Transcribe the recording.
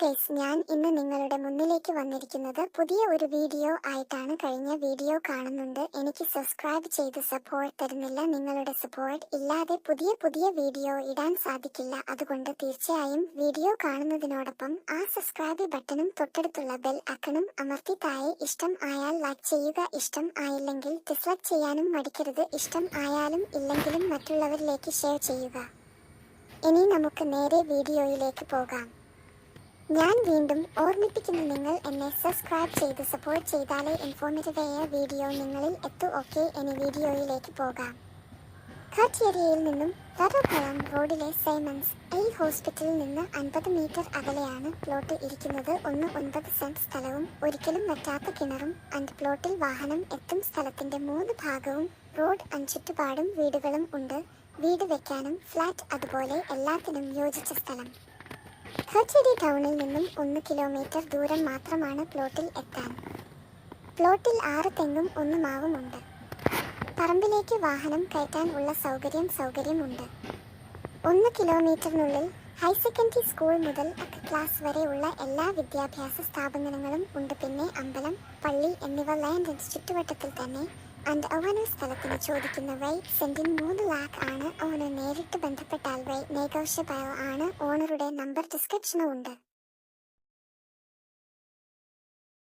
Guys, ഞാൻ ഇന്ന് നിങ്ങളുടെ മുന്നിലേക്ക് വന്നിരിക്കുന്നത് പുതിയ ഒരു വീഡിയോ ആയിട്ടാണ്. കഴിഞ്ഞ വീഡിയോ കാണുന്നുണ്ട്, എനിക്ക് സബ്സ്ക്രൈബ് ചെയ്ത് സപ്പോർട്ട് തരുന്നില്ല. നിങ്ങളുടെ സപ്പോർട്ട് ഇല്ലാതെ പുതിയ വീഡിയോ ഇടാൻ സാധിക്കില്ല. അതുകൊണ്ട് തീർച്ചയായും വീഡിയോ കാണുന്നതിനോടൊപ്പം ആ സബ്സ്ക്രൈബ് ബട്ടണും തൊട്ടടുത്തുള്ള ബെൽ ഐക്കണും അമർത്തി താഴെ ഇഷ്ടം ആയാൽ ലൈക്ക് ചെയ്യുക, ഇഷ്ടം ആയില്ലെങ്കിൽ ഡിസ്ലൈക്ക് ചെയ്യാനും മടിക്കരുത്. ഇഷ്ടം ആയാലും ഇല്ലെങ്കിലും മറ്റുള്ളവരിലേക്ക് ഷെയർ ചെയ്യുക. ഇനി നമുക്ക് നേരെ വീഡിയോയിലേക്ക് പോകാം. ഞാൻ വീണ്ടും ഓർമ്മിപ്പിക്കുന്നു, നിങ്ങൾ എന്നെ സബ്സ്ക്രൈബ് ചെയ്ത് സപ്പോർട്ട് ചെയ്താലേ ഇൻഫോർമേറ്റീവായ വീഡിയോ നിങ്ങളിൽ എത്തൂ. ഓക്കെ, ഇനി വീഡിയോയിലേക്ക് പോകാം. ഘാട്ടിയേരിയയിൽ നിന്നും തറപ്പഴം റോഡിലെ സൈമൺസ് ഐ ഹോസ്പിറ്റലിൽ നിന്ന് 50 മീറ്റർ അകലെയാണ് പ്ലോട്ട് ഇരിക്കുന്നത്. 9 സെന്റ് സ്ഥലവും ഒരിക്കലും വറ്റാത്ത കിണറും ആൻഡ് പ്ലോട്ടിൽ വാഹനം എത്തും. സ്ഥലത്തിന്റെ 3 ഭാഗവും റോഡ് ചുറ്റുപാടും വീടുകളും ഉണ്ട്. വീട് വെക്കാനും ഫ്ലാറ്റ് അതുപോലെ എല്ലാത്തിനും യോജിച്ച സ്ഥലം. ഘാട്ടിയേരി ടൗണിൽ നിന്നും 1 കിലോമീറ്റർ ദൂരം മാത്രമാണ് പ്ലോട്ടിൽ എത്താൻ. പ്ലോട്ടിൽ 6 തെങ്ങും 1 മാവും ഉണ്ട്. പറമ്പിലേക്ക് വാഹനം കയറ്റാൻ ഉള്ള സൗകര്യമുണ്ട്. 1 കിലോമീറ്ററിനുള്ളിൽ ഹയർ സെക്കൻഡറി സ്കൂൾ മുതൽ ക്ലാസ് വരെയുള്ള എല്ലാ വിദ്യാഭ്യാസ സ്ഥാപനങ്ങളും ഉണ്ട്. പിന്നെ അമ്പലം, പള്ളി എന്നിവ ലാൻഡ് ചുറ്റുവട്ടത്തിൽ തന്നെ. ആൻഡ് ഓണർ സ്ഥലത്തിന് ചോദിക്കുന്ന റേറ്റ് സെന്റിന് 3 lakh ആണ്. ഓണർ നേരിട്ട് ബന്ധപ്പെട്ടാൽ റേറ്റ് നെഗോഷ്യബിൾ ആണ്. ഓണറുടെ നമ്പർ ഡിസ്ക്രിപ്ഷനും ഉണ്ട്.